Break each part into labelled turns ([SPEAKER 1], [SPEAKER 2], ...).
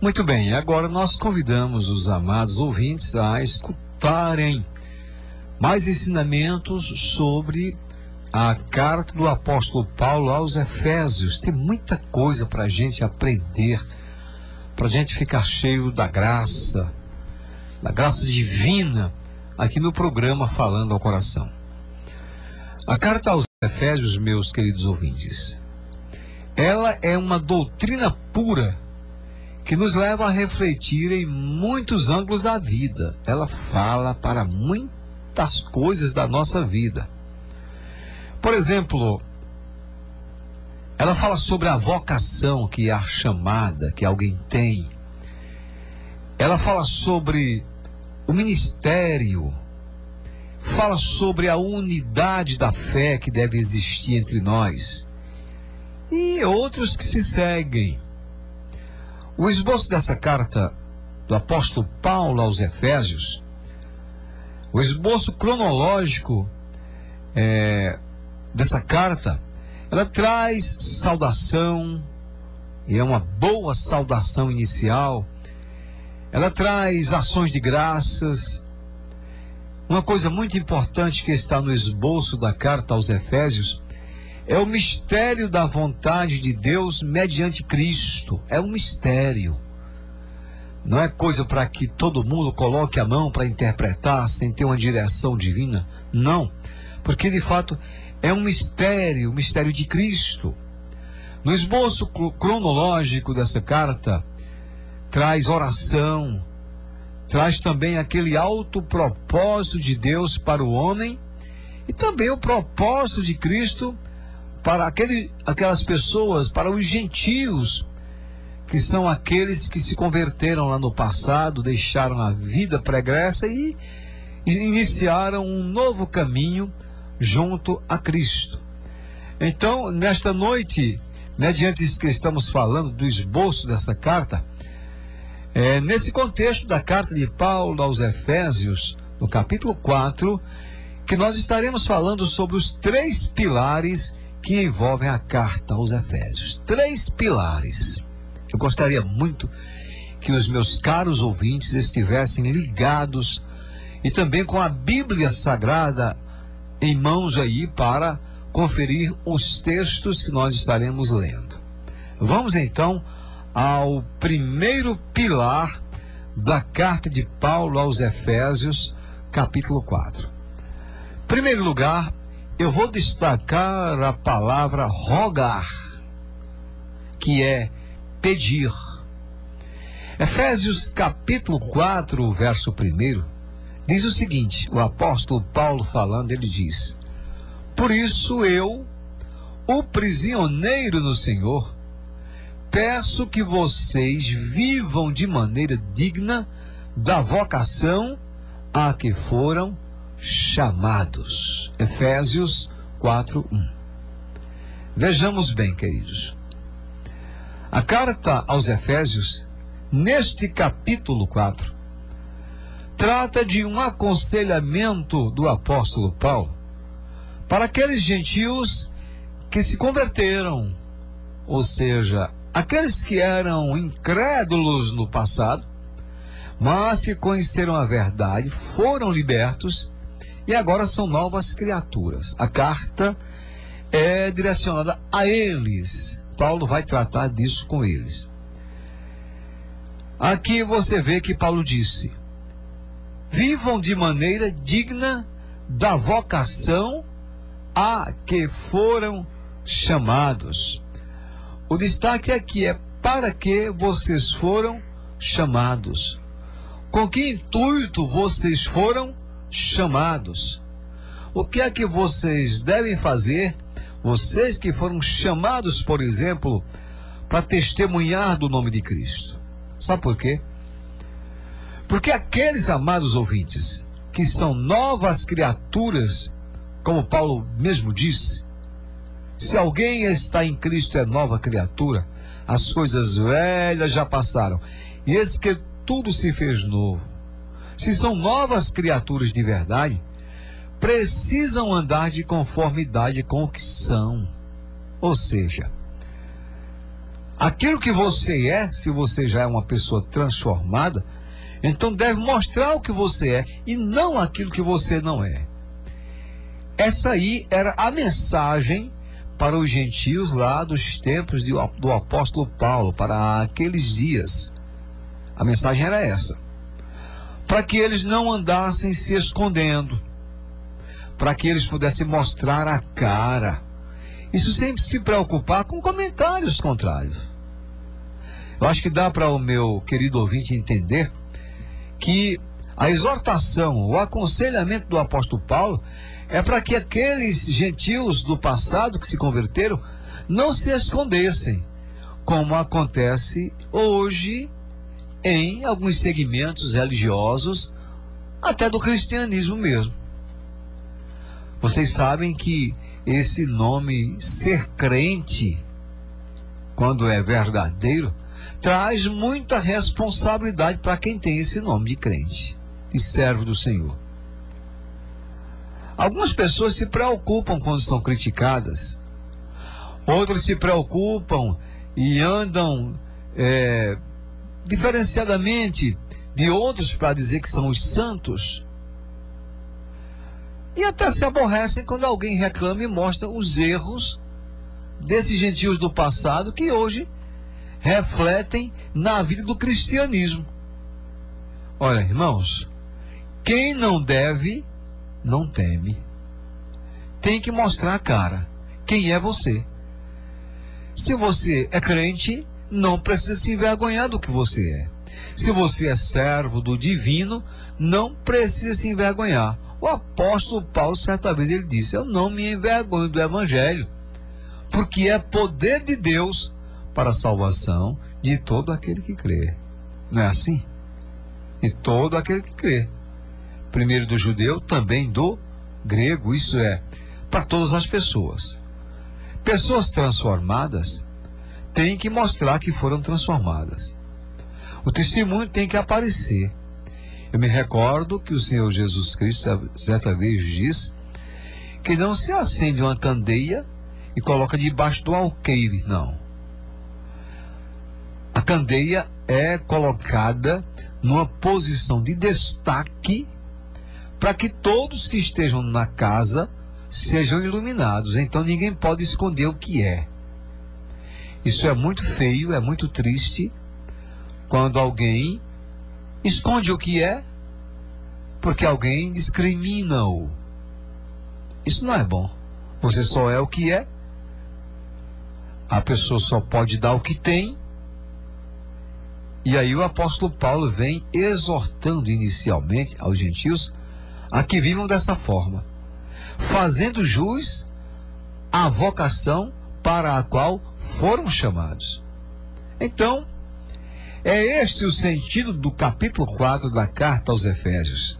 [SPEAKER 1] Muito bem, agora nós convidamos os amados ouvintes a escutarem mais ensinamentos sobre a carta do apóstolo Paulo aos Efésios. Tem muita coisa para a gente aprender, para a gente ficar cheio da graça divina, aqui no programa Falando ao Coração. A carta aos Efésios, meus queridos ouvintes, ela é uma doutrina pura que nos leva a refletir em muitos ângulos da vida. Ela fala para muitas coisas da nossa vida. Por exemplo, ela fala sobre a vocação, que é a chamada que alguém tem. Ela fala sobre o ministério, fala sobre a unidade da fé que deve existir entre nós e outros que se seguem. O esboço dessa carta do apóstolo Paulo aos Efésios, o esboço cronológico dessa carta, ela traz saudação, e é uma boa saudação inicial. Ela traz ações de graças. Uma coisa muito importante que está no esboço da carta aos Efésios é o mistério da vontade de Deus mediante Cristo. É um mistério. Não é coisa para que todo mundo coloque a mão para interpretar sem ter uma direção divina. Não. Porque de fato é um mistério, o mistério de Cristo. No esboço cronológico dessa carta, traz oração, traz também aquele alto propósito de Deus para o homem e também o propósito de Cristo para aquelas pessoas, para os gentios, que são aqueles que se converteram lá no passado, deixaram a vida pregressa e iniciaram um novo caminho junto a Cristo. Então, nesta noite, mediante isso que estamos falando do esboço dessa carta, nesse contexto da carta de Paulo aos Efésios, no capítulo 4, que nós estaremos falando sobre os 3 pilares que envolvem a carta aos Efésios. 3 pilares. Eu gostaria muito que os meus caros ouvintes estivessem ligados e também com a Bíblia Sagrada em mãos aí para conferir os textos que nós estaremos lendo. Vamos então ao primeiro pilar da carta de Paulo aos Efésios, capítulo 4. Em primeiro lugar, eu vou destacar a palavra rogar, que é pedir. Efésios capítulo 4, verso 1, diz o seguinte, o apóstolo Paulo falando, ele diz: por isso eu, o prisioneiro no Senhor, peço que vocês vivam de maneira digna da vocação a que foram chamados. Efésios 4:1. Vejamos bem, queridos. A carta aos Efésios, neste capítulo 4, trata de um aconselhamento do apóstolo Paulo para aqueles gentios que se converteram, ou seja, aqueles que eram incrédulos no passado, mas que conheceram a verdade, foram libertos e agora são novas criaturas. A carta é direcionada a eles. Paulo vai tratar disso com eles. Aqui você vê que Paulo disse: vivam de maneira digna da vocação a que foram chamados. O destaque aqui é para que vocês foram chamados. Com que intuito vocês foram chamados? O que é que vocês devem fazer, vocês que foram chamados, por exemplo, para testemunhar do nome de Cristo? Sabe por quê? Porque aqueles amados ouvintes que são novas criaturas, como Paulo mesmo disse, se alguém está em Cristo é nova criatura, as coisas velhas já passaram, e eis que tudo se fez novo. Se são novas criaturas de verdade, precisam andar de conformidade com o que são. Ou seja, Aquilo que você é, se você já é uma pessoa transformada, então deve mostrar o que você é e não aquilo que você não é. Essa aí era a mensagem para os gentios lá dos tempos do apóstolo Paulo, para aqueles dias. A mensagem era essa: para que eles não andassem se escondendo, para que eles pudessem mostrar a cara. Isso sempre se preocupar com comentários contrários. Eu acho que dá para o meu querido ouvinte entender que a exortação, o aconselhamento do apóstolo Paulo é para que aqueles gentios do passado que se converteram não se escondessem, como acontece hoje em alguns segmentos religiosos, até do cristianismo mesmo. Vocês sabem que esse nome, ser crente, quando é verdadeiro, traz muita responsabilidade para quem tem esse nome de crente, de servo do Senhor. Algumas pessoas se preocupam quando são criticadas, outros se preocupam e andam diferenciadamente de outros para dizer que são os santos, e até se aborrecem quando alguém reclama e mostra os erros desses gentios do passado que hoje refletem na vida do cristianismo. Olha, irmãos, quem não deve, não teme. Tem que mostrar a cara. Quem é você? Se você é crente, não precisa se envergonhar do que você é. Se você é servo do divino, não precisa se envergonhar. O apóstolo Paulo, certa vez, ele disse: eu não me envergonho do evangelho, porque é poder de Deus para a salvação de todo aquele que crê. Não é assim? De todo aquele que crê. Primeiro do judeu, também do grego, isso é, para todas as pessoas. Pessoas transformadas têm que mostrar que foram transformadas. O testemunho tem que aparecer. Eu me recordo que o Senhor Jesus Cristo, certa vez, disse que não se acende uma candeia e coloca debaixo do alqueire, não. A candeia é colocada numa posição de destaque para que todos que estejam na casa sejam iluminados. Então ninguém pode esconder o que é. Isso é muito feio, é muito triste, quando alguém esconde o que é, porque alguém discrimina-o. Isso não é bom. Você só é o que é. A pessoa só pode dar o que tem. E aí o apóstolo Paulo vem exortando inicialmente aos gentios a que vivam dessa forma, fazendo jus à vocação para a qual foram chamados. Então, é este o sentido do capítulo 4 da carta aos Efésios: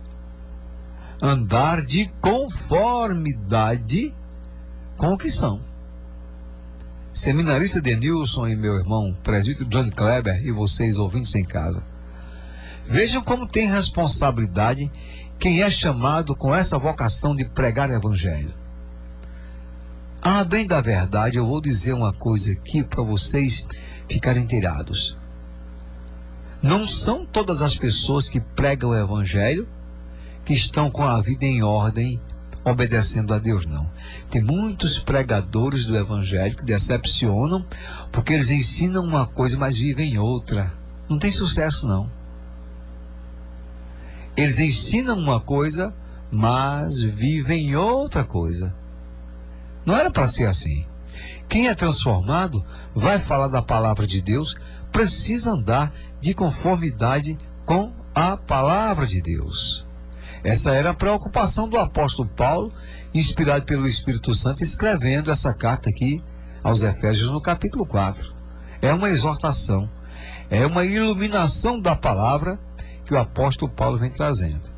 [SPEAKER 1] andar de conformidade com o que são. Seminarista Denilson e meu irmão presbítero John Kleber e vocês ouvintes em casa, vejam como tem responsabilidade quem é chamado com essa vocação de pregar o evangelho. Ah, bem da verdade, eu vou dizer uma coisa aqui para vocês ficarem inteirados. Não são todas as pessoas que pregam o evangelho que estão com a vida em ordem, obedecendo a Deus, não. Tem muitos pregadores do evangelho que decepcionam porque eles ensinam uma coisa, mas vivem outra. Não tem sucesso, não. Eles ensinam uma coisa, mas vivem outra coisa. Não era para ser assim. Quem é transformado vai falar da palavra de Deus, precisa andar de conformidade com a palavra de Deus. Essa era a preocupação do apóstolo Paulo, inspirado pelo Espírito Santo, escrevendo essa carta aqui aos Efésios no capítulo 4. É uma exortação, é uma iluminação da palavra que o apóstolo Paulo vem trazendo.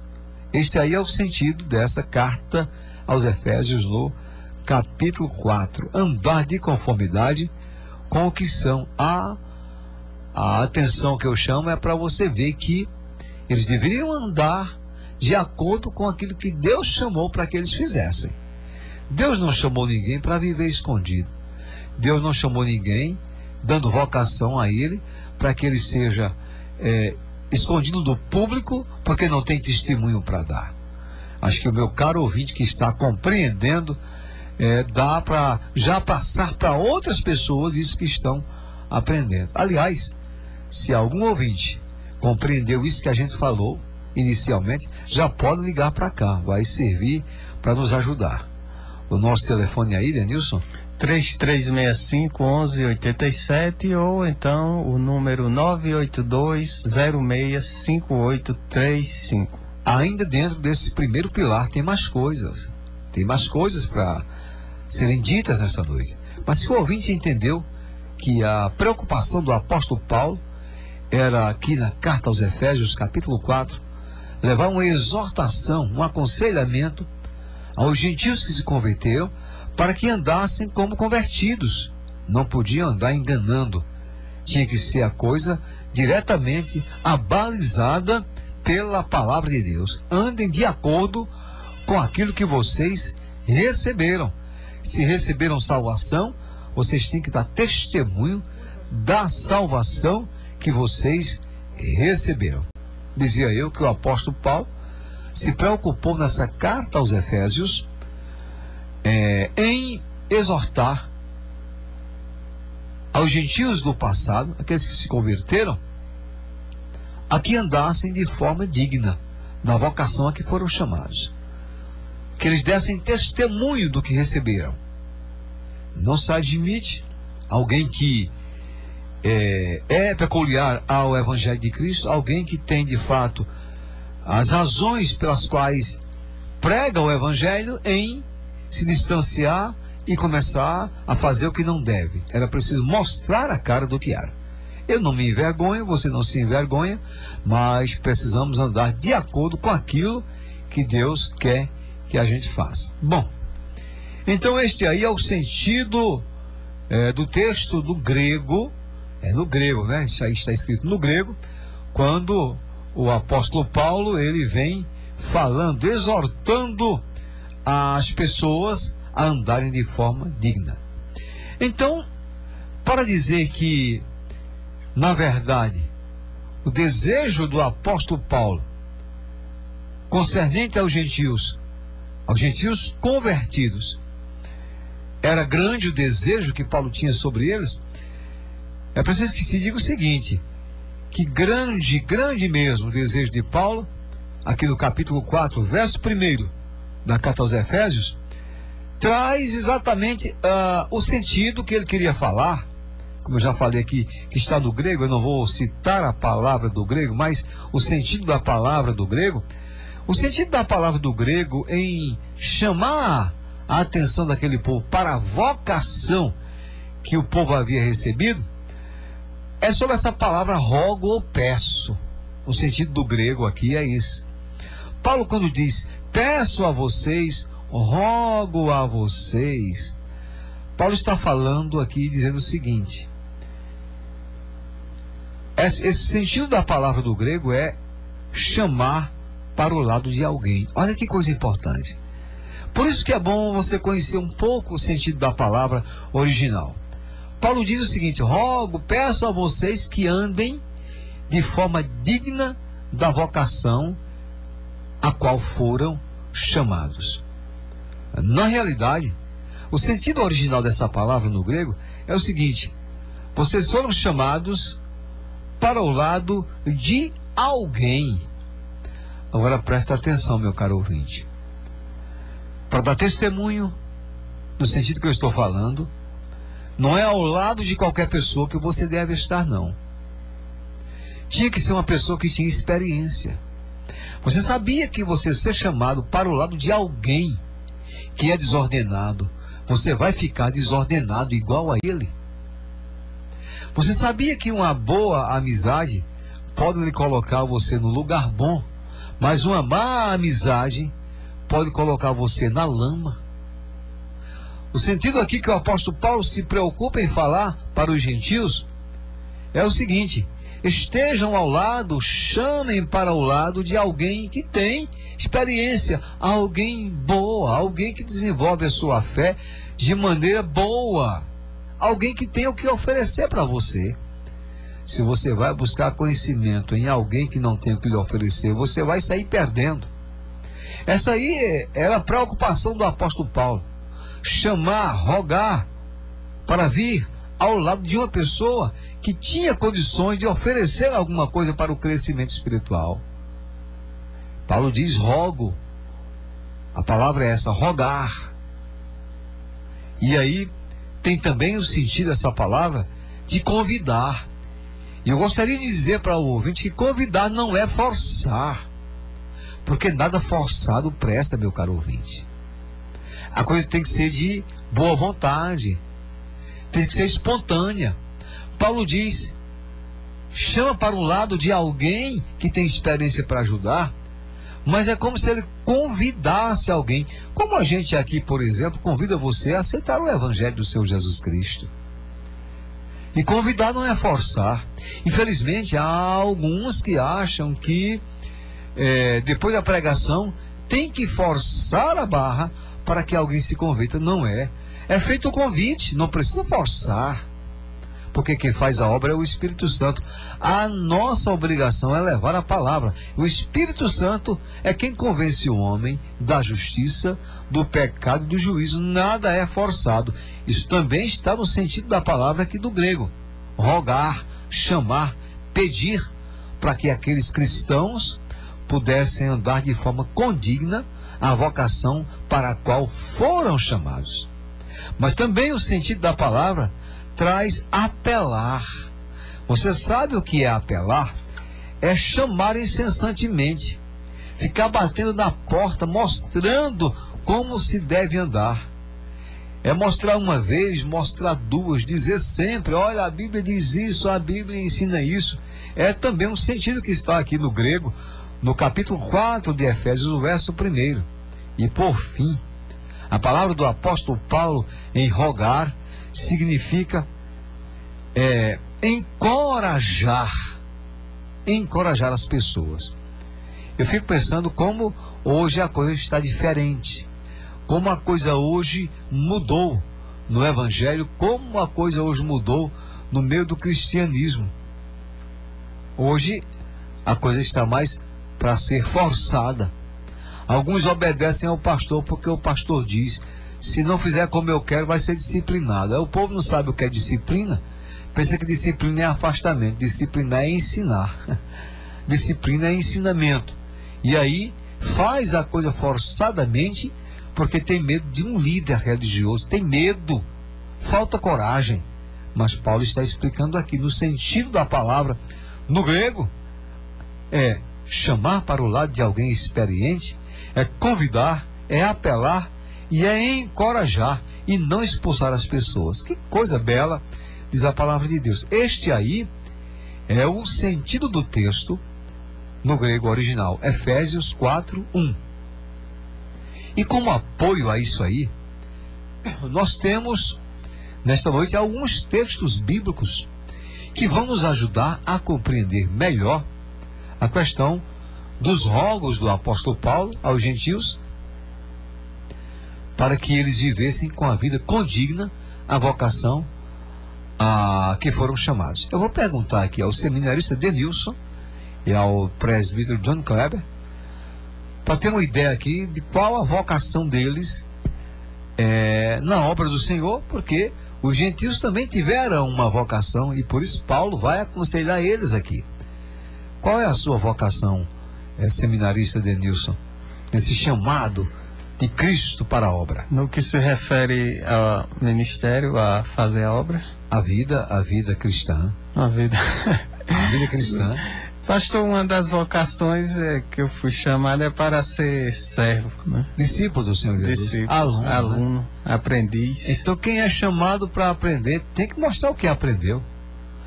[SPEAKER 1] Este aí é o sentido dessa carta aos Efésios no capítulo 4. Andar de conformidade com o que são. A atenção que eu chamo é para você ver que eles deveriam andar de acordo com aquilo que Deus chamou para que eles fizessem. Deus não chamou ninguém para viver escondido. Deus não chamou ninguém dando vocação a ele, para que ele seja escondido do público, porque não tem testemunho para dar. Acho que o meu caro ouvinte que está compreendendo, dá para já passar para outras pessoas isso que estão aprendendo. Aliás, se algum ouvinte compreendeu isso que a gente falou inicialmente, já pode ligar para cá, vai servir para nos ajudar. O nosso telefone aí, Denilson?
[SPEAKER 2] 3365-1187 ou então o número 982-065835.
[SPEAKER 1] Ainda dentro desse primeiro pilar tem mais coisas. Tem mais coisas para serem ditas nessa noite. Mas se o ouvinte entendeu que a preocupação do apóstolo Paulo era aqui na carta aos Efésios, capítulo 4, levar uma exortação, um aconselhamento aos gentios que se converteram, para que andassem como convertidos. Não podiam andar enganando. Tinha que ser a coisa diretamente abalizada pela palavra de Deus. Andem de acordo com aquilo que vocês receberam. Se receberam salvação, vocês têm que dar testemunho da salvação que vocês receberam. Dizia eu que o apóstolo Paulo se preocupou nessa carta aos Efésios em exortar aos gentios do passado, aqueles que se converteram, a que andassem de forma digna da vocação a que foram chamados. Que eles dessem testemunho do que receberam. Não se admite alguém que é peculiar ao Evangelho de Cristo, alguém que tem de fato as razões pelas quais prega o Evangelho em se distanciar e começar a fazer o que não deve. Era preciso mostrar a cara do que era. Eu não me envergonho, você não se envergonha, mas precisamos andar de acordo com aquilo que Deus quer que a gente faça. Bom, então este aí é o sentido do texto do grego, no grego, né? Isso aí está escrito no grego, quando o apóstolo Paulo, ele vem falando, exortando as pessoas a andarem de forma digna. Então, para dizer que, na verdade, o desejo do apóstolo Paulo, concernente aos gentios convertidos, era grande o desejo que Paulo tinha sobre eles, é preciso que se diga o seguinte, que grande mesmo o desejo de Paulo, aqui no capítulo 4, verso 1 da carta aos Efésios, traz exatamente o sentido que ele queria falar. Como eu já falei aqui, que está no grego, eu não vou citar a palavra do grego, mas o sentido da palavra do grego, o sentido da palavra do grego em chamar a atenção daquele povo para a vocação que o povo havia recebido, é sobre essa palavra rogo ou peço. O sentido do grego aqui é esse. Paulo, quando diz peço a vocês, rogo a vocês, Paulo está falando aqui dizendo o seguinte: esse sentido da palavra do grego é chamar para o lado de alguém. Olha que coisa importante. Por isso que é bom você conhecer um pouco o sentido da palavra original. Paulo diz o seguinte: rogo, peço a vocês que andem de forma digna da vocação a qual foram chamados. Na realidade, o sentido original dessa palavra no grego é o seguinte: vocês foram chamados para o lado de alguém. Agora presta atenção, meu caro ouvinte. Para dar testemunho, no sentido que eu estou falando, não é ao lado de qualquer pessoa que você deve estar, não. Tinha que ser uma pessoa que tinha experiência. Você sabia que você ser chamado para o lado de alguém que é desordenado, você vai ficar desordenado igual a ele? Você sabia que uma boa amizade pode lhe colocar você no lugar bom, mas uma má amizade pode colocar você na lama? O sentido aqui que o apóstolo Paulo se preocupa em falar para os gentios é o seguinte: estejam ao lado, chamem para o lado de alguém que tem experiência, alguém boa, alguém que desenvolve a sua fé de maneira boa, alguém que tem o que oferecer para você. Se você vai buscar conhecimento em alguém que não tem o que lhe oferecer, você vai sair perdendo. Essa aí era a preocupação do apóstolo Paulo. Chamar, rogar para vir ao lado de uma pessoa que tinha condições de oferecer alguma coisa para o crescimento espiritual. Paulo diz rogo. A palavra é essa, rogar. E aí tem também o sentido dessa palavra de convidar. E eu gostaria de dizer para o ouvinte que convidar não é forçar. Porque nada forçado presta, meu caro ouvinte. A coisa tem que ser de boa vontade. Tem que ser espontânea. Paulo diz, chama para o lado de alguém que tem experiência para ajudar, mas é como se ele convidasse alguém. Como a gente aqui, por exemplo, convida você a aceitar o Evangelho do Senhor Jesus Cristo. E convidar não é forçar. Infelizmente, há alguns que acham que depois da pregação tem que forçar a barra para que alguém se converta. Não é. É feito o convite, não precisa forçar. Porque quem faz a obra é o Espírito Santo. A nossa obrigação é levar a palavra. O Espírito Santo é quem convence o homem da justiça, do pecado e do juízo. Nada é forçado. Isso também está no sentido da palavra aqui do grego. Rogar, chamar, pedir, para que aqueles cristãos pudessem andar de forma condigna à vocação para a qual foram chamados. Mas também o sentido da palavra traz apelar. Você sabe o que é apelar? É chamar incessantemente, ficar batendo na porta, mostrando como se deve andar. É mostrar uma vez, mostrar duas, dizer sempre, olha, a Bíblia diz isso, a Bíblia ensina isso. É também um sentido que está aqui no grego, no capítulo 4 de Efésios, o verso 1. E por fim, a palavra do apóstolo Paulo em rogar significa encorajar as pessoas. Eu fico pensando como hoje a coisa está diferente, como a coisa hoje mudou no Evangelho, como a coisa hoje mudou no meio do cristianismo. Hoje a coisa está mais para ser forçada. Alguns obedecem ao pastor porque o pastor diz, se não fizer como eu quero, vai ser disciplinado. Aí o povo não sabe o que é disciplina, pensa que disciplina é afastamento, disciplina é ensinar, disciplina é ensinamento. E aí faz a coisa forçadamente porque tem medo de um líder religioso, tem medo, falta coragem. Mas Paulo está explicando aqui, no sentido da palavra, no grego, é chamar para o lado de alguém experiente, é convidar, é apelar e é encorajar e não expulsar as pessoas. Que coisa bela, diz a palavra de Deus. Este aí é o sentido do texto no grego original, Efésios 4:1. E como apoio a isso aí, nós temos nesta noite alguns textos bíblicos que vão nos ajudar a compreender melhor a questão dos rogos do apóstolo Paulo aos gentios, para que eles vivessem com a vida condigna à vocação a que foram chamados. Eu vou perguntar aqui ao seminarista Denilson e ao presbítero John Kleber, para ter uma ideia aqui de qual a vocação deles na obra do Senhor, porque os gentios também tiveram uma vocação e por isso Paulo vai aconselhar eles aqui. Qual é a sua vocação, seminarista Denilson, nesse chamado de Cristo para a obra?
[SPEAKER 2] No que se refere ao ministério, a fazer a obra?
[SPEAKER 1] A vida cristã.
[SPEAKER 2] A vida
[SPEAKER 1] cristã.
[SPEAKER 2] Pastor, uma das vocações que eu fui chamado é para ser servo, né?
[SPEAKER 1] Discípulo do Senhor Jesus.
[SPEAKER 2] Discípulo, aluno,
[SPEAKER 1] né?
[SPEAKER 2] Aprendiz.
[SPEAKER 1] Então quem é chamado para aprender tem que mostrar o que aprendeu.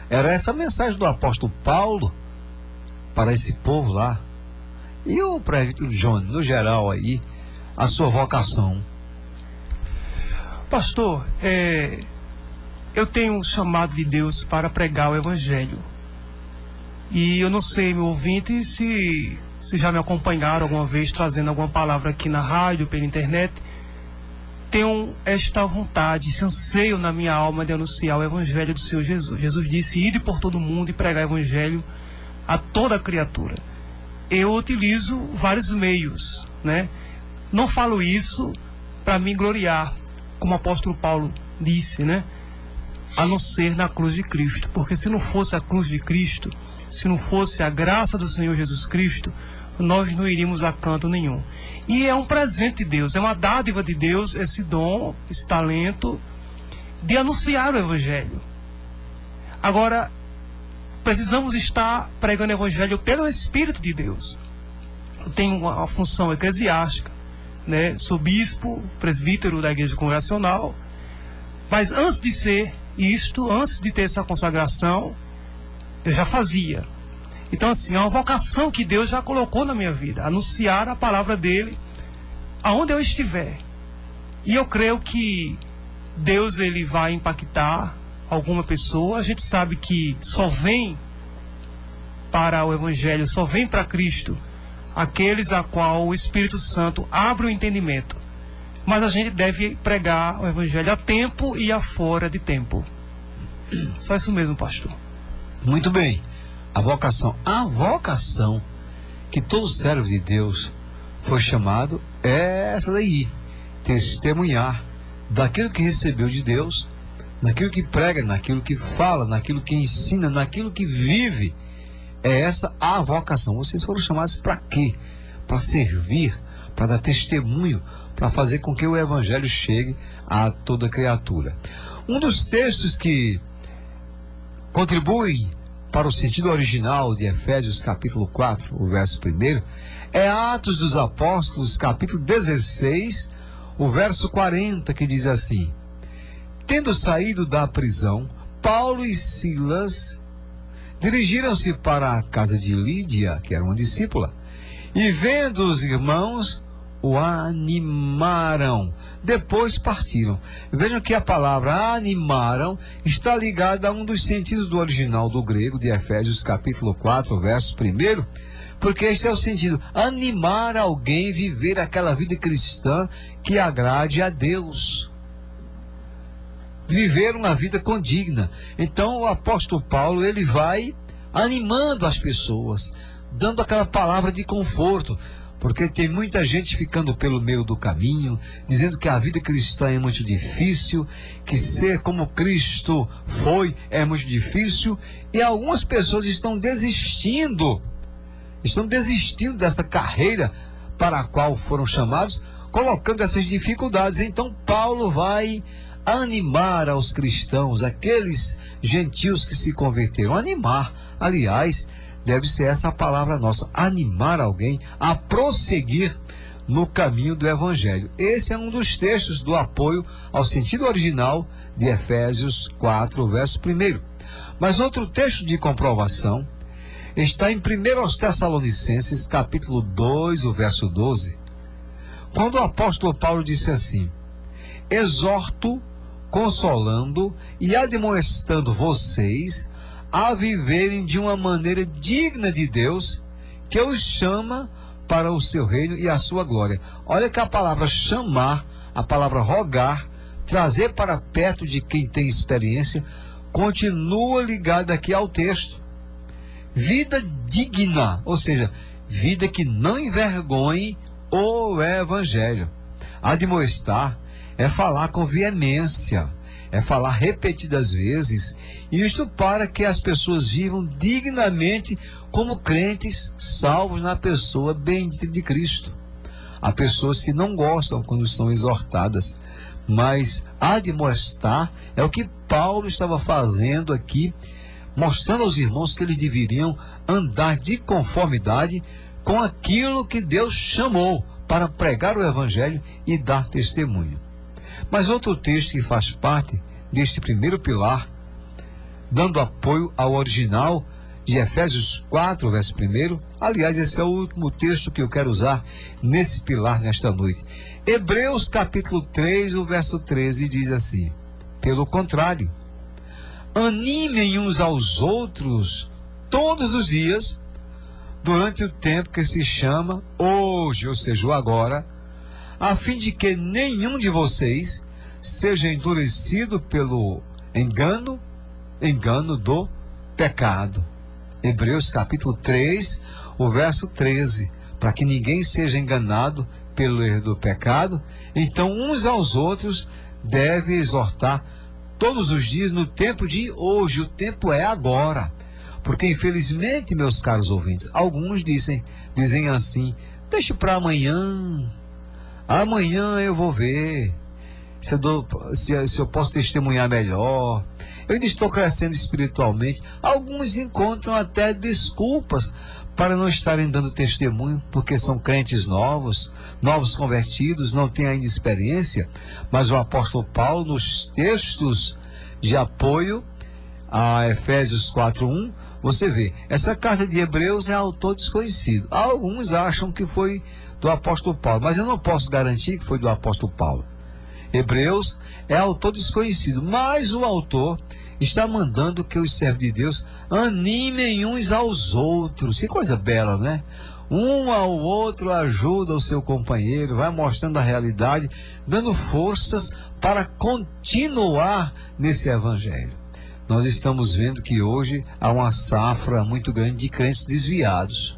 [SPEAKER 1] Era essa a mensagem do apóstolo Paulo para esse povo lá. E o presbítero John, no geral aí, a sua vocação?
[SPEAKER 3] Pastor, eu tenho um chamado de Deus para pregar o Evangelho. E eu não sei, meu ouvinte, se já me acompanharam alguma vez trazendo alguma palavra aqui na rádio, pela internet. tenho esta vontade, esse anseio na minha alma de anunciar o Evangelho do Senhor Jesus. Jesus disse: ide por todo mundo e pregar o Evangelho a toda criatura. Eu utilizo vários meios, né? Não falo isso para me gloriar, como o apóstolo Paulo disse, né? A não ser na cruz de Cristo. Porque se não fosse a cruz de Cristo, se não fosse a graça do Senhor Jesus Cristo, nós não iríamos a canto nenhum. E é um presente de Deus, é uma dádiva de Deus, esse dom, esse talento de anunciar o Evangelho. Agora, precisamos estar pregando o Evangelho pelo Espírito de Deus. Eu tenho uma função eclesiástica, né? Sou bispo, presbítero da Igreja Congregacional, mas antes de ser isto, antes de ter essa consagração, eu já fazia. Então, assim, é uma vocação que Deus já colocou na minha vida, anunciar a palavra dele aonde eu estiver. E eu creio que Deus, ele vai impactar alguma pessoa. A gente sabe que só vem para o Evangelho, só vem para Cristo aqueles a qual o Espírito Santo abre o entendimento. Mas a gente deve pregar o Evangelho a tempo e a fora de tempo. Só isso mesmo, pastor.
[SPEAKER 1] Muito bem. A vocação que todo servo de Deus foi chamado é essa daí: testemunhar daquilo que recebeu de Deus, naquilo que prega, naquilo que fala, naquilo que ensina, naquilo que vive. É essa a vocação. Vocês foram chamados para quê? Para servir, para dar testemunho, para fazer com que o Evangelho chegue a toda criatura. Um dos textos que contribui para o sentido original de Efésios capítulo 4, o verso 1, é Atos dos Apóstolos, capítulo 16, o verso 40, que diz assim: tendo saído da prisão, Paulo e Silas dirigiram-se para a casa de Lídia, que era uma discípula, e vendo os irmãos, o animaram. Depois partiram. Vejam que a palavra animaram está ligada a um dos sentidos do original do grego de Efésios capítulo 4, verso 1, porque este é o sentido: animar alguém, viver aquela vida cristã que agrade a Deus, viver uma vida condigna. Então o apóstolo Paulo, ele vai animando as pessoas, dando aquela palavra de conforto, porque tem muita gente ficando pelo meio do caminho, dizendo que a vida cristã é muito difícil, que ser como Cristo foi é muito difícil, e algumas pessoas estão desistindo dessa carreira para a qual foram chamados, colocando essas dificuldades. Então Paulo vai animar aos cristãos, aqueles gentios que se converteram. Animar, aliás, deve ser essa a palavra nossa: animar alguém a prosseguir no caminho do Evangelho. Esse é um dos textos do apoio ao sentido original de Efésios 4, verso 1. Mas outro texto de comprovação está em 1 Tessalonicenses, capítulo 2, o verso 12, quando o apóstolo Paulo disse assim: exorto, consolando e admoestando vocês a viverem de uma maneira digna de Deus, que os chama para o seu reino e a sua glória. Olha que a palavra chamar, a palavra rogar, trazer para perto de quem tem experiência, continua ligada aqui ao texto. Vida digna, ou seja, vida que não envergonhe o Evangelho. Admoestar é falar com veemência, é falar repetidas vezes, isto para que as pessoas vivam dignamente como crentes salvos na pessoa bendita de Cristo. Há pessoas que não gostam quando são exortadas, mas admoestar é o que Paulo estava fazendo aqui, mostrando aos irmãos que eles deveriam andar de conformidade com aquilo que Deus chamou para pregar o Evangelho e dar testemunho. Mas outro texto que faz parte deste primeiro pilar, dando apoio ao original de Efésios 4, verso 1, aliás, esse é o último texto que eu quero usar nesse pilar nesta noite. Hebreus capítulo 3, o verso 13 diz assim: pelo contrário, animem uns aos outros todos os dias, durante o tempo que se chama hoje, ou seja, o agora, a fim de que nenhum de vocês seja endurecido pelo engano do pecado. Hebreus capítulo 3, o verso 13. Para que ninguém seja enganado pelo erro do pecado, então uns aos outros deve exortar todos os dias no tempo de hoje. O tempo é agora. Porque infelizmente, meus caros ouvintes, alguns dizem assim: deixe para amanhã. Amanhã eu vou ver se eu posso testemunhar melhor. Eu ainda estou crescendo espiritualmente. Alguns encontram até desculpas para não estarem dando testemunho, porque são crentes novos convertidos, não têm ainda experiência. Mas o apóstolo Paulo, nos textos de apoio a Efésios 4:1, você vê, essa carta de Hebreus é autor desconhecido. Alguns acham que foi do apóstolo Paulo, mas eu não posso garantir que foi do apóstolo Paulo. Hebreus é autor desconhecido, mas o autor está mandando que os servos de Deus animem uns aos outros. Que coisa bela, né? Um ao outro ajuda o seu companheiro, vai mostrando a realidade, dando forças para continuar nesse evangelho. Nós estamos vendo que hoje há uma safra muito grande de crentes desviados.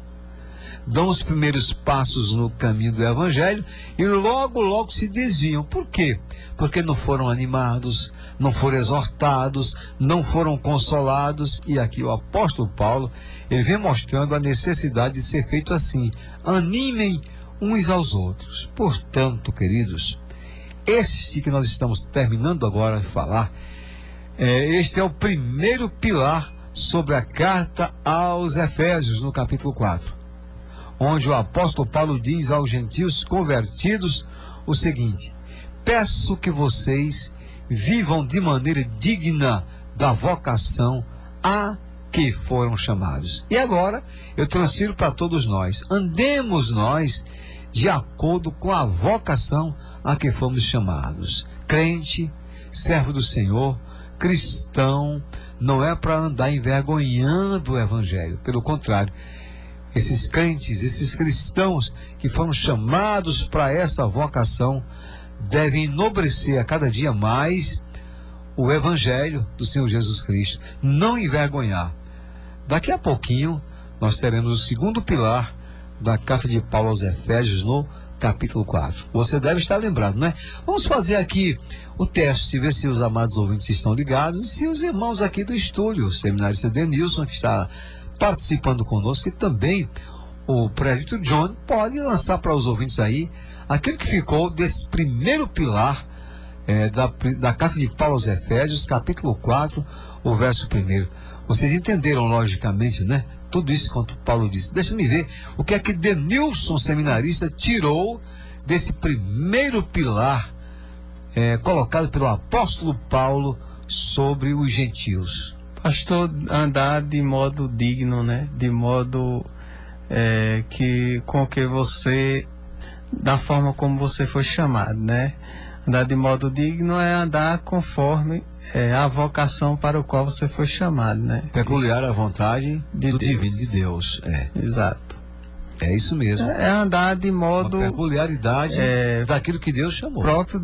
[SPEAKER 1] Dão os primeiros passos no caminho do evangelho e logo se desviam. Por quê? Porque não foram animados, não foram exortados, não foram consolados. E aqui o apóstolo Paulo, ele vem mostrando a necessidade de ser feito assim: animem uns aos outros. Portanto, queridos, este que nós estamos terminando agora de falar, este é o primeiro pilar sobre a carta aos Efésios, no capítulo 4, onde o apóstolo Paulo diz aos gentios convertidos o seguinte: peço que vocês vivam de maneira digna da vocação a que foram chamados. E agora eu transfiro para todos nós: andemos nós de acordo com a vocação a que fomos chamados. Crente, servo do Senhor, cristão, não é para andar envergonhando o evangelho. Pelo contrário, esses crentes, esses cristãos que foram chamados para essa vocação, devem enobrecer a cada dia mais o evangelho do Senhor Jesus Cristo, não envergonhar. Daqui a pouquinho nós teremos o segundo pilar da carta de Paulo aos Efésios, no capítulo 4. Você deve estar lembrado, não é? Vamos fazer aqui o teste, ver se os amados ouvintes estão ligados, e se os irmãos aqui do estúdio, o seminarista Denilson, que está participando conosco, e também o presbítero John, pode lançar para os ouvintes aí aquilo que ficou desse primeiro pilar da carta de Paulo aos Efésios, capítulo 4, o verso 1. Vocês entenderam logicamente, né? Tudo isso quanto Paulo disse. Deixa-me ver o que é que Denilson, seminarista, tirou desse primeiro pilar colocado pelo apóstolo Paulo sobre os gentios.
[SPEAKER 2] Pastor, andar de modo digno, né? De modo com que você, da forma como você foi chamado, né? Andar de modo digno é andar conforme a vocação para o qual você foi chamado, né?
[SPEAKER 1] Peculiar à vontade do
[SPEAKER 2] Deus.
[SPEAKER 1] divino de Deus.
[SPEAKER 2] Exato.
[SPEAKER 1] É isso mesmo.
[SPEAKER 2] É andar de modo...
[SPEAKER 1] Uma peculiaridade daquilo que Deus chamou.
[SPEAKER 2] Próprio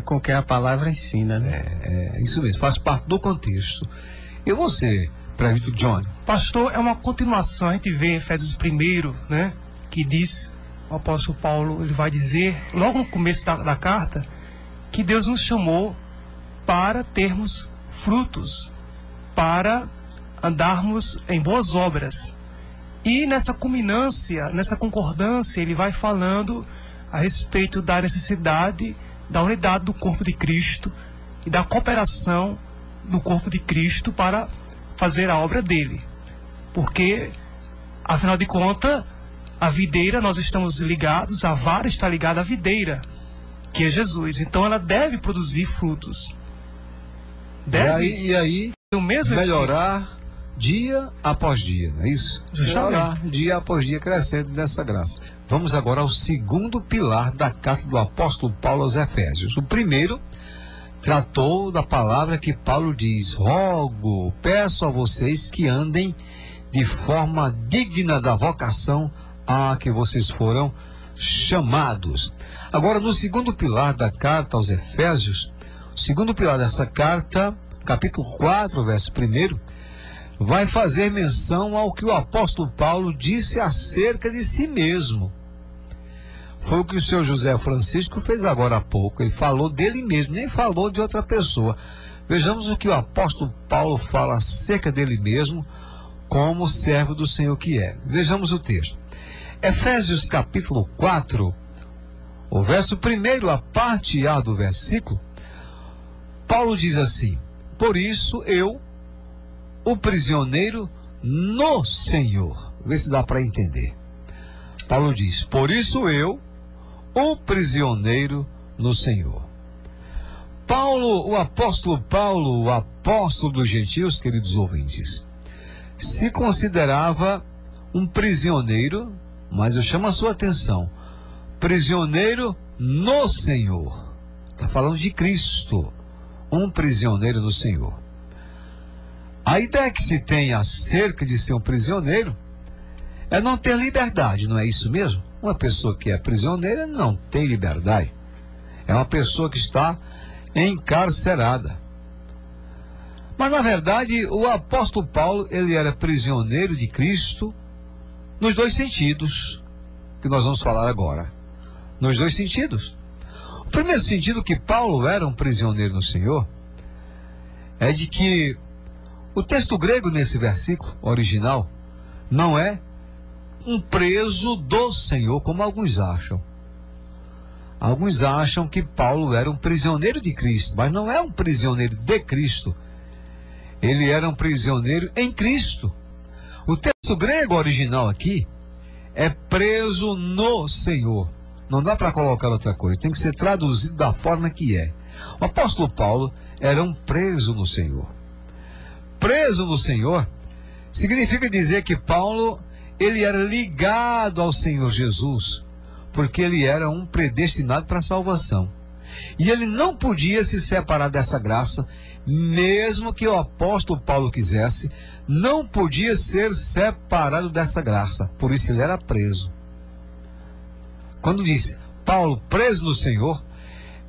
[SPEAKER 2] com que a palavra ensina, né?
[SPEAKER 1] É isso mesmo, faz parte do contexto. E você, presbítero John?
[SPEAKER 3] Pastor, é uma continuação. A gente vê em Efésios 1, né? Que diz, o apóstolo Paulo, ele vai dizer, logo no começo da carta, que Deus nos chamou para termos frutos, para andarmos em boas obras. E nessa culminância, nessa concordância, ele vai falando a respeito da necessidade da unidade do corpo de Cristo e da cooperação no corpo de Cristo para fazer a obra dele. Porque, afinal de contas, a videira, nós estamos ligados, a vara está ligada à videira, que é Jesus. Então ela deve produzir frutos. Deve.
[SPEAKER 1] E aí
[SPEAKER 3] o mesmo
[SPEAKER 1] melhorar dia após dia, não é isso? Melhorar dia após dia, crescendo nessa graça. Vamos agora ao segundo pilar da carta do apóstolo Paulo aos Efésios. O primeiro tratou da palavra que Paulo diz: rogo, peço a vocês que andem de forma digna da vocação a que vocês foram chamados. Agora, no segundo pilar da carta aos Efésios, o segundo pilar dessa carta, capítulo 4, verso 1, vai fazer menção ao que o apóstolo Paulo disse acerca de si mesmo. Foi o que o senhor José Francisco fez agora há pouco. Ele falou dele mesmo, nem falou de outra pessoa. Vejamos o que o apóstolo Paulo fala acerca dele mesmo, como servo do Senhor que é. Vejamos o texto. Efésios capítulo 4, o verso 1, a parte A do versículo, Paulo diz assim: por isso eu, o prisioneiro no Senhor. Vê se dá para entender. Paulo diz: por isso eu, o prisioneiro no Senhor. Paulo, o apóstolo Paulo, o apóstolo dos gentios, queridos ouvintes, se considerava um prisioneiro, mas eu chamo a sua atenção, prisioneiro no Senhor. Está falando de Cristo, um prisioneiro no Senhor. A ideia que se tem acerca de ser um prisioneiro é não ter liberdade, não é isso mesmo? Uma pessoa que é prisioneira não tem liberdade. É uma pessoa que está encarcerada. Mas, na verdade, o apóstolo Paulo, ele era prisioneiro de Cristo nos dois sentidos que nós vamos falar agora. Nos dois sentidos. O primeiro sentido que Paulo era um prisioneiro no Senhor é de que o texto grego nesse versículo original não é um preso do Senhor, como alguns acham. Alguns acham que Paulo era um prisioneiro de Cristo, mas não é um prisioneiro de Cristo. Ele era um prisioneiro em Cristo. O texto grego original aqui é preso no Senhor. Não dá para colocar outra coisa, tem que ser traduzido da forma que é. O apóstolo Paulo era um preso no Senhor. Preso no Senhor significa dizer que Paulo, ele era ligado ao Senhor Jesus, porque ele era um predestinado para a salvação. E ele não podia se separar dessa graça, mesmo que o apóstolo Paulo quisesse, não podia ser separado dessa graça. Por isso ele era preso. Quando diz Paulo preso no Senhor,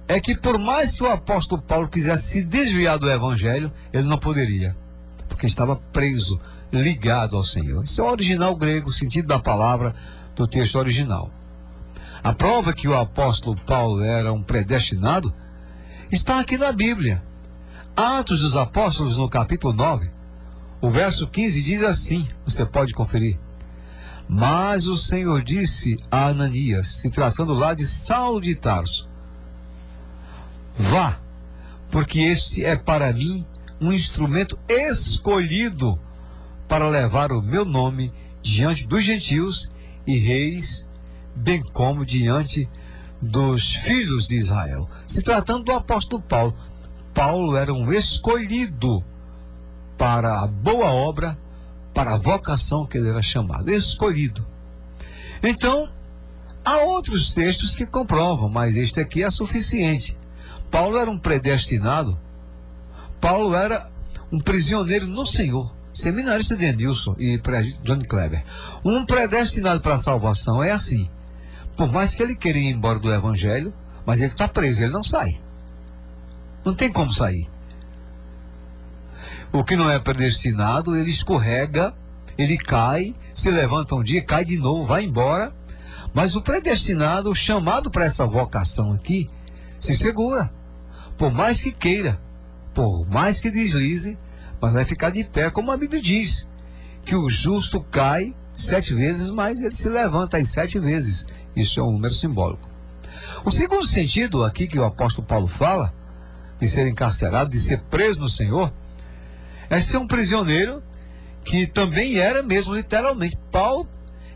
[SPEAKER 1] é que por mais que o apóstolo Paulo quisesse se desviar do evangelho, ele não poderia, porque estava preso, ligado ao Senhor. Isso é o original grego, o sentido da palavra do texto original. A prova que o apóstolo Paulo era um predestinado está aqui na Bíblia. Atos dos Apóstolos, no capítulo 9, o verso 15 diz assim, você pode conferir: mas o Senhor disse a Ananias, se tratando lá de Saulo de Tarso: vá, porque este é para mim um instrumento escolhido para levar o meu nome diante dos gentios e reis, bem como diante dos filhos de Israel. Se tratando do apóstolo Paulo, Paulo era um escolhido para a boa obra, para a vocação que ele era chamado, escolhido. Então, há outros textos que comprovam, mas este aqui é suficiente. Paulo era um predestinado, Paulo era um prisioneiro no Senhor, seminarista de Nilson e Johnny Kleber. Um predestinado para a salvação é assim. Por mais que ele queira ir embora do evangelho, mas ele está preso, ele não sai. Não tem como sair. O que não é predestinado, ele escorrega, ele cai, se levanta um dia, cai de novo, vai embora. Mas o predestinado, o chamado para essa vocação aqui, se segura. Por mais que queira, por mais que deslize, mas vai ficar de pé, como a Bíblia diz, que o justo cai 7 vezes, mas ele se levanta as 7 vezes. Isso é um número simbólico. O segundo sentido aqui que o apóstolo Paulo fala, de ser encarcerado, de ser preso no Senhor, é ser um prisioneiro que também era mesmo literalmente. Paulo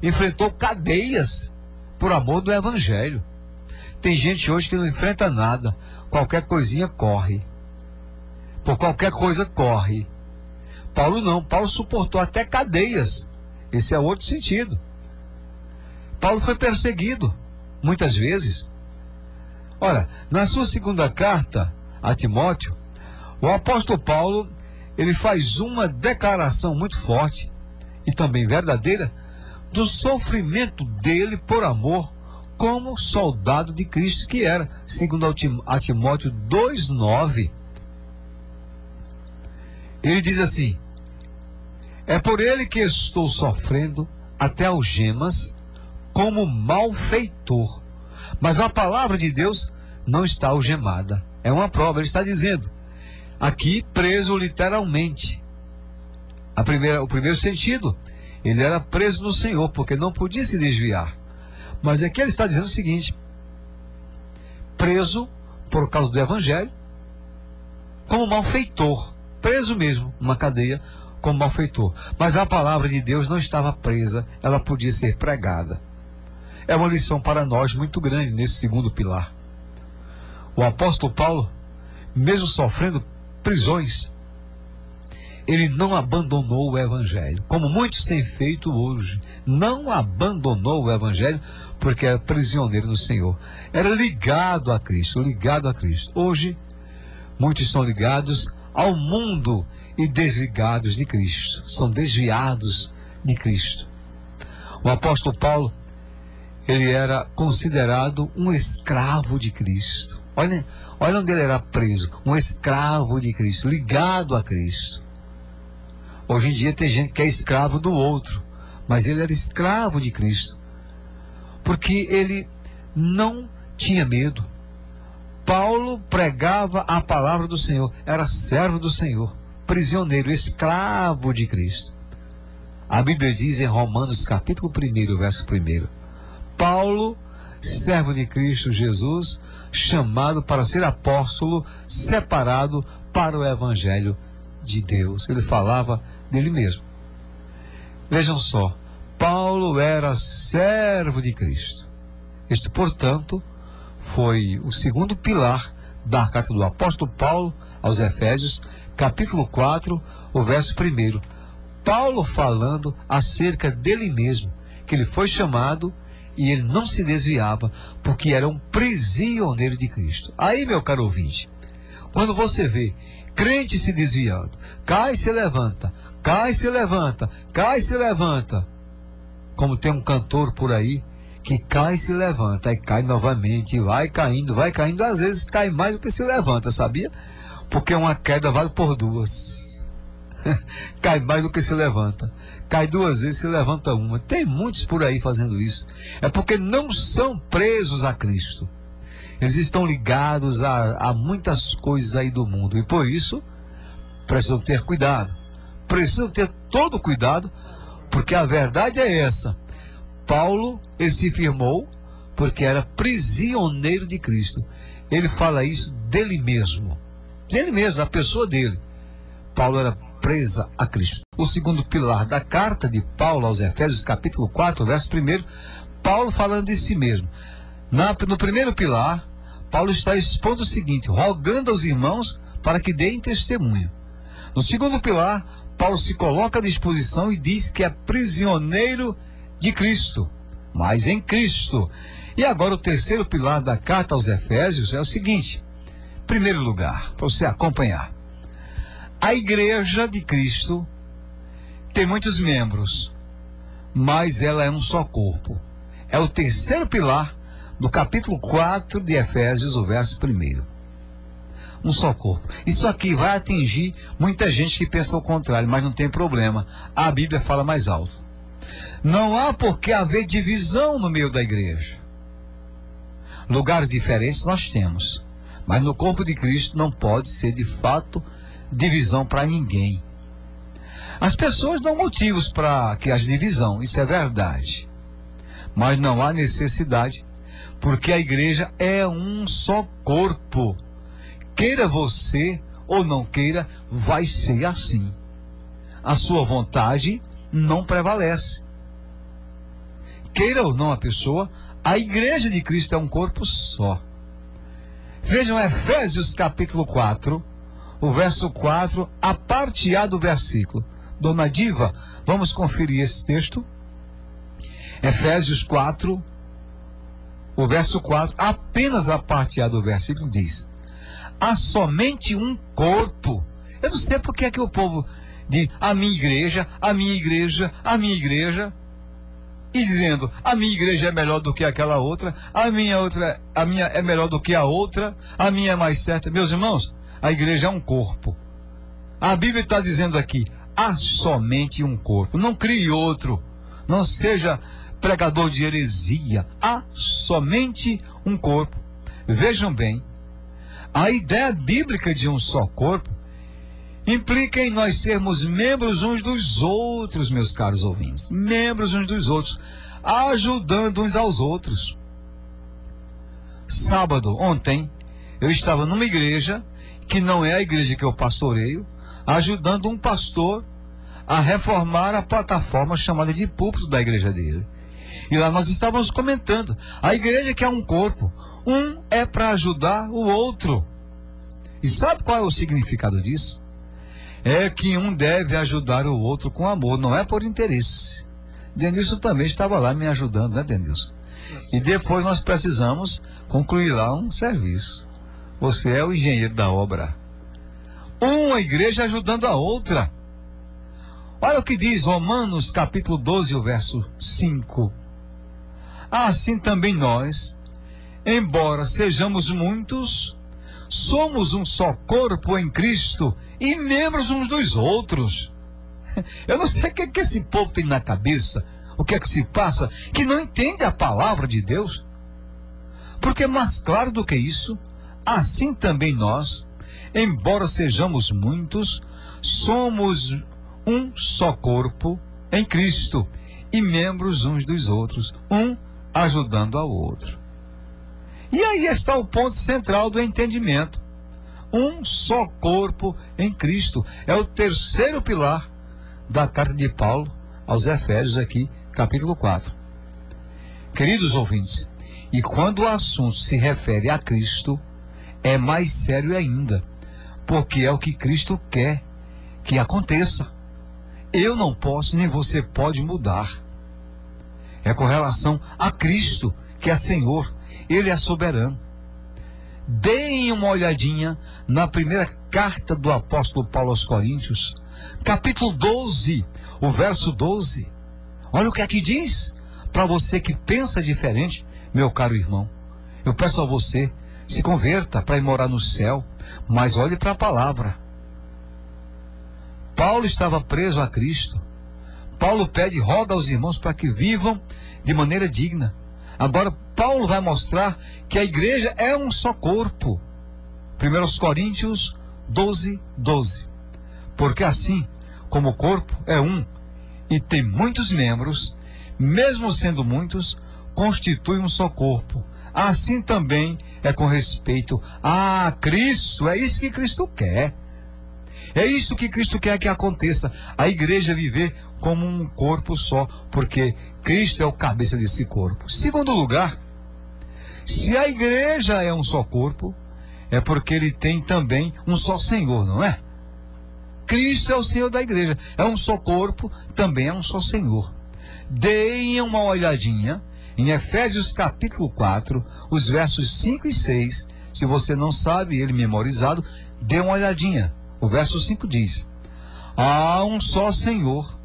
[SPEAKER 1] enfrentou cadeias por amor do evangelho. Tem gente hoje que não enfrenta nada, qualquer coisinha corre. Por qualquer coisa corre. Paulo não, Paulo suportou até cadeias. Esse é outro sentido. Paulo foi perseguido muitas vezes. Ora, na sua segunda carta a Timóteo, o apóstolo Paulo, ele faz uma declaração muito forte e também verdadeira do sofrimento dele por amor como soldado de Cristo que era, segundo a Timóteo 2,9. Ele diz assim: é por ele que estou sofrendo até algemas como malfeitor. Mas a palavra de Deus não está algemada. É uma prova, ele está dizendo aqui, preso literalmente. O primeiro sentido, ele era preso no Senhor, porque não podia se desviar. Mas aqui ele está dizendo o seguinte: preso por causa do Evangelho, como malfeitor, preso mesmo, numa cadeia, como malfeitor. Mas a palavra de Deus não estava presa, ela podia ser pregada. É uma lição para nós muito grande nesse segundo pilar. O apóstolo Paulo, mesmo sofrendo prisões, ele não abandonou o Evangelho, como muitos têm feito hoje. Não abandonou o Evangelho porque era prisioneiro no Senhor. Era ligado a Cristo, ligado a Cristo. Hoje, muitos estão ligados ao mundo e desligados de Cristo. São desviados de Cristo. O apóstolo Paulo, ele era considerado um escravo de Cristo. Olha onde ele era preso. Um escravo de Cristo, ligado a Cristo. Hoje em dia tem gente que é escravo do outro, mas ele era escravo de Cristo, porque ele não tinha medo. Paulo pregava a palavra do Senhor, era servo do Senhor, prisioneiro, escravo de Cristo. A Bíblia diz em Romanos capítulo 1, verso 1, Paulo, servo de Cristo Jesus, chamado para ser apóstolo, separado para o Evangelho de Deus. Ele falava dele mesmo. Vejam só, Paulo era servo de Cristo. Este, portanto, foi o segundo pilar da carta do apóstolo Paulo aos Efésios, capítulo 4, o verso 1. Paulo falando acerca dele mesmo, que ele foi chamado e ele não se desviava, porque era um prisioneiro de Cristo. Aí, meu caro ouvinte, quando você vê crente se desviando, cai e se levanta, cai e se levanta, cai e se levanta, como tem um cantor por aí que cai e se levanta, aí cai novamente, vai caindo, às vezes cai mais do que se levanta, sabia? Porque uma queda vale por duas. Cai mais do que se levanta. Cai duas vezes, se levanta uma. Tem muitos por aí fazendo isso. É porque não são presos a Cristo. Eles estão ligados a muitas coisas aí do mundo. E por isso, precisam ter cuidado. Precisam ter todo cuidado, porque a verdade é essa. Paulo, ele se firmou porque era prisioneiro de Cristo. Ele fala isso dele mesmo. Dele mesmo, a pessoa dele. Paulo era presa a Cristo. O segundo pilar da carta de Paulo aos Efésios, capítulo 4, verso 1, Paulo falando de si mesmo. No primeiro pilar, Paulo está expondo o seguinte: rogando aos irmãos para que deem testemunho. No segundo pilar, Paulo se coloca à disposição e diz que é prisioneiro de Cristo, mas em Cristo. E agora o terceiro pilar da carta aos Efésios é o seguinte: em primeiro lugar, para você acompanhar, a igreja de Cristo tem muitos membros, mas ela é um só corpo. É o terceiro pilar do capítulo 4 de Efésios, o verso 1. Um só corpo. Isso aqui vai atingir muita gente que pensa o contrário, mas não tem problema. A Bíblia fala mais alto. Não há por que haver divisão no meio da igreja. Lugares diferentes nós temos, mas no corpo de Cristo não pode ser de fato divisão para ninguém. As pessoas dão motivos para que haja divisão, isso é verdade. Mas não há necessidade, porque a igreja é um só corpo. Queira você ou não queira, vai ser assim. A sua vontade não prevalece. Queira ou não a pessoa, a igreja de Cristo é um corpo só. Vejam Efésios capítulo 4, o verso 4, a parte A do versículo. Dona Diva, vamos conferir esse texto. Efésios 4, o verso 4, apenas a parte A do versículo diz: há somente um corpo. Eu não sei porque é que o povo diz a minha igreja, a minha igreja, a minha igreja. e dizendo: a minha igreja é melhor do que aquela outra, a minha é melhor do que a outra, a minha é mais certa. Meus irmãos, a igreja é um corpo. A Bíblia está dizendo aqui: há somente um corpo, não crie outro, não seja pregador de heresia, há somente um corpo. Vejam bem, a ideia bíblica de um só corpo implica em nós sermos membros uns dos outros, meus caros ouvintes, membros uns dos outros, ajudando uns aos outros. Sábado, ontem, eu estava numa igreja, que não é a igreja que eu pastoreio, ajudando um pastor a reformar a plataforma chamada de púlpito da igreja dele. E lá nós estávamos comentando, a igreja que é um corpo, um é para ajudar o outro. E sabe qual é o significado disso? É que um deve ajudar o outro com amor, não é por interesse. Denilson também estava lá me ajudando, né, Denilson? E depois nós precisamos concluir lá um serviço. Você é o engenheiro da obra. Uma igreja ajudando a outra. Olha o que diz Romanos capítulo 12, o verso 5. Assim também nós, embora sejamos muitos, somos um só corpo em Cristo e membros uns dos outros. Eu não sei o que é que esse povo tem na cabeça, o que é que se passa, que não entende a palavra de Deus. Porque mais claro do que isso, assim também nós, embora sejamos muitos, somos um só corpo em Cristo e membros uns dos outros, um ajudando ao outro. E aí está o ponto central do entendimento. Um só corpo em Cristo. É o terceiro pilar da carta de Paulo aos Efésios aqui, capítulo 4. Queridos ouvintes, e quando o assunto se refere a Cristo, é mais sério ainda, porque é o que Cristo quer que aconteça. Eu não posso, nem você pode mudar. É com relação a Cristo, que é Senhor, Ele é soberano. Deem uma olhadinha na primeira carta do apóstolo Paulo aos Coríntios, capítulo 12, o verso 12. Olha o que aqui diz, para você que pensa diferente, meu caro irmão. Eu peço a você, se converta para ir morar no céu, mas olhe para a palavra. Paulo estava preso a Cristo. Paulo pede, roga aos irmãos para que vivam de maneira digna. Agora, Paulo vai mostrar que a igreja é um só corpo. 1 Coríntios 12, 12. Porque assim, como o corpo é um e tem muitos membros, mesmo sendo muitos, constitui um só corpo. Assim também é com respeito a Cristo. É isso que Cristo quer. É isso que Cristo quer que aconteça. A igreja viver como um corpo só, porque Cristo é o cabeça desse corpo. Segundo lugar, se a igreja é um só corpo, é porque ele tem também um só Senhor, não é? Cristo é o Senhor da igreja. É um só corpo, também é um só Senhor. Deem uma olhadinha em Efésios capítulo 4, os versos 5 e 6. Se você não sabe ele memorizado, dê uma olhadinha. O verso 5 diz: há um só Senhor,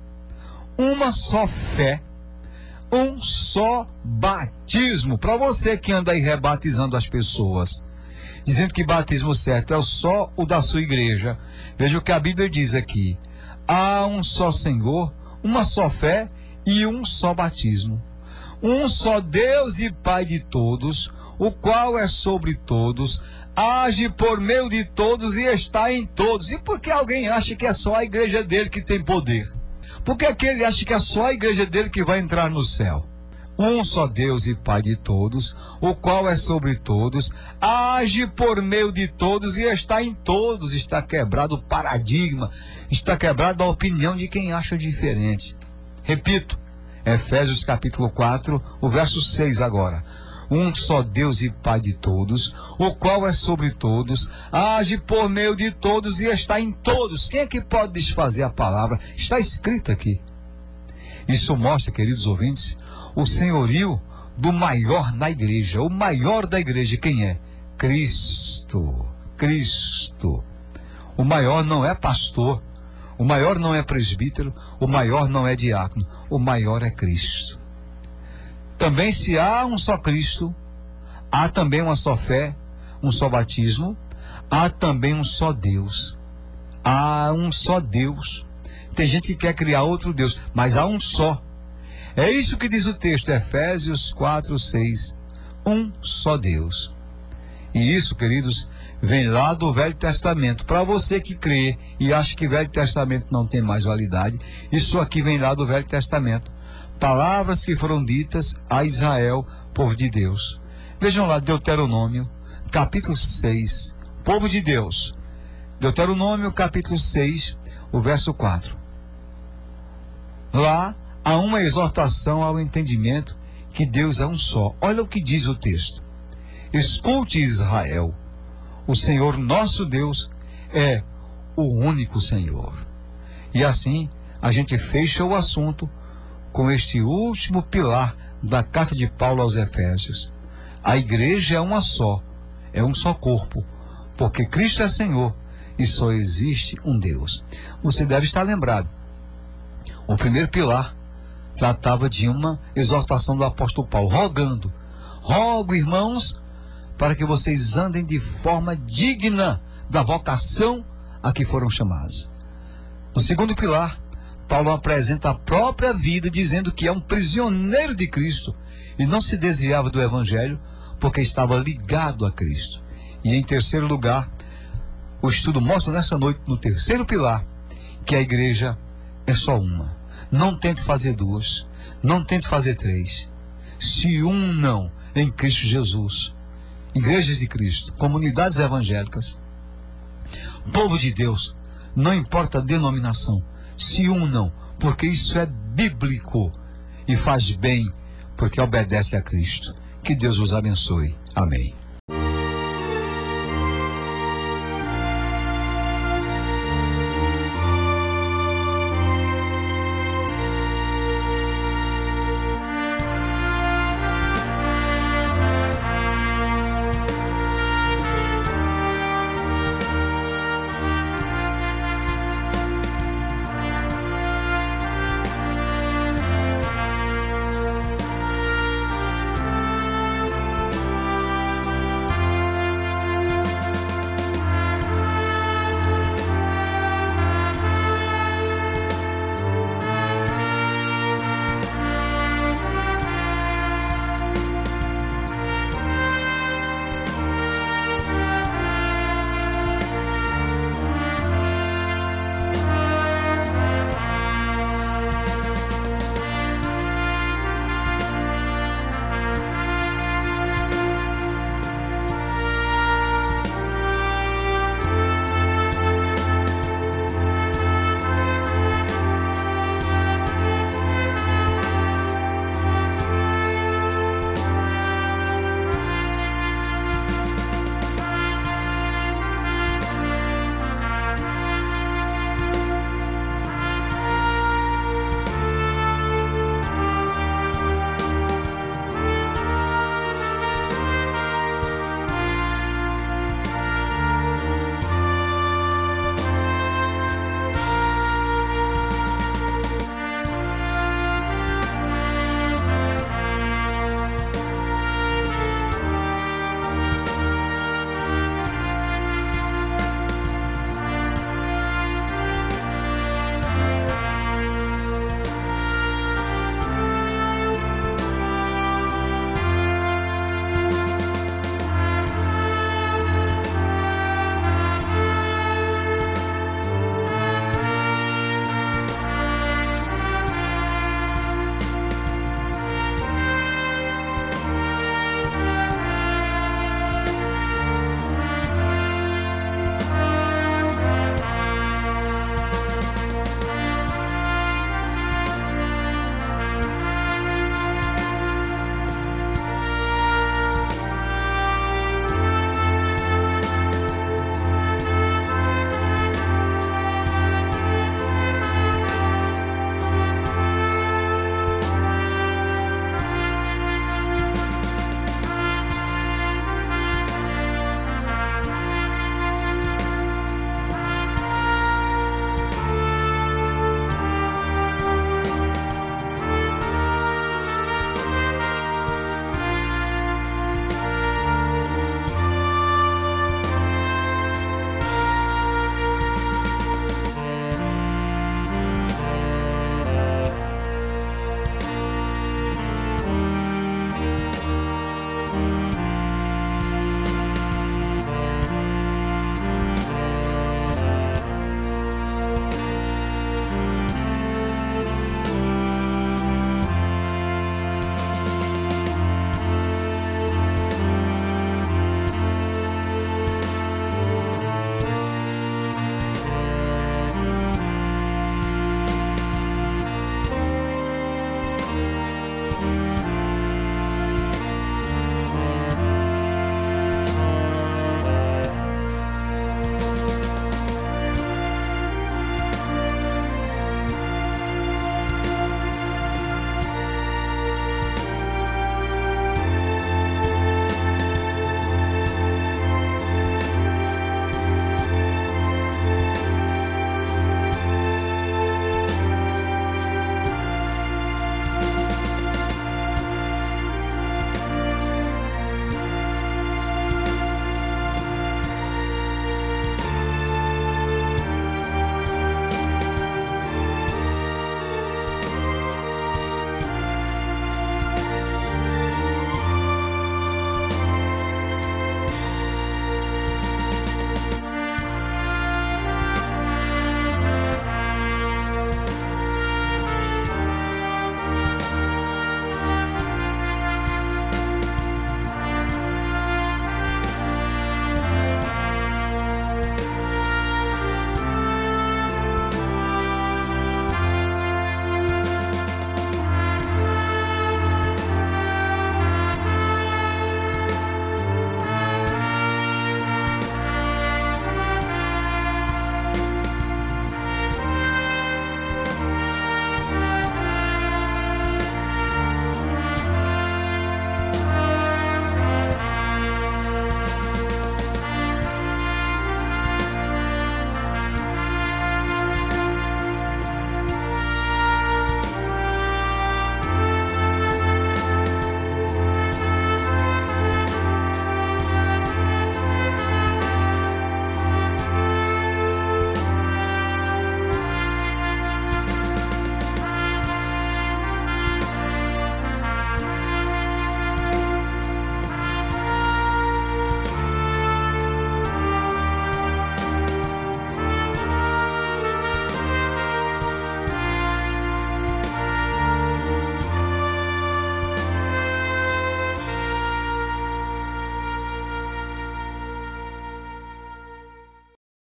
[SPEAKER 1] uma só fé, um só batismo. Para você que anda aí rebatizando as pessoas, dizendo que batismo certo é só o da sua igreja, veja o que a Bíblia diz aqui: há um só Senhor, uma só fé e um só batismo. Um só Deus e Pai de todos, o qual é sobre todos, age por meio de todos e está em todos. E por que alguém acha que é só a igreja dele que tem poder? Por que ele acha que é só a igreja dele que vai entrar no céu? Um só Deus e Pai de todos, o qual é sobre todos, age por meio de todos e está em todos. Está quebrado o paradigma, está quebrada a opinião de quem acha diferente. Repito, Efésios capítulo 4, o verso 6 agora. Um só Deus e Pai de todos, o qual é sobre todos, age por meio de todos e está em todos. Quem é que pode desfazer a palavra? Está escrito aqui. Isso mostra, queridos ouvintes, o senhorio do maior na igreja. O maior da igreja quem é? Cristo. Cristo. O maior não é pastor, o maior não é presbítero, o maior não é diácono, o maior é Cristo. Também, se há um só Cristo, há também uma só fé, um só batismo, há também um só Deus. Há um só Deus. Tem gente que quer criar outro Deus, mas há um só. É isso que diz o texto, Efésios 4:6. Um só Deus. E isso, queridos, vem lá do Velho Testamento. Para você que crê e acha que o Velho Testamento não tem mais validade, isso aqui vem lá do Velho Testamento. Palavras que foram ditas a Israel, povo de Deus. Vejam lá, Deuteronômio, capítulo 6, povo de Deus. Deuteronômio, capítulo 6, o verso 4. Lá há uma exortação ao entendimento que Deus é um só. Olha o que diz o texto. Escute, Israel, o Senhor nosso Deus é o único Senhor. E assim a gente fecha o assunto com este último pilar da carta de Paulo aos Efésios. A igreja é uma só, é um só corpo, porque Cristo é Senhor e só existe um Deus. Você deve estar lembrado. O primeiro pilar tratava de uma exortação do apóstolo Paulo, rogando: rogo, irmãos, para que vocês andem de forma digna da vocação a que foram chamados. No segundo pilar, Paulo apresenta a própria vida, dizendo que é um prisioneiro de Cristo e não se desviava do Evangelho porque estava ligado a Cristo. E em terceiro lugar, o estudo mostra nessa noite, no terceiro pilar, que a igreja é só uma. Não tente fazer duas, não tente fazer três. Se unam em Cristo Jesus. Igrejas de Cristo, comunidades evangélicas, povo de Deus, não importa a denominação, se unam, porque isso é bíblico e faz bem, porque obedece a Cristo. Que Deus os abençoe. Amém.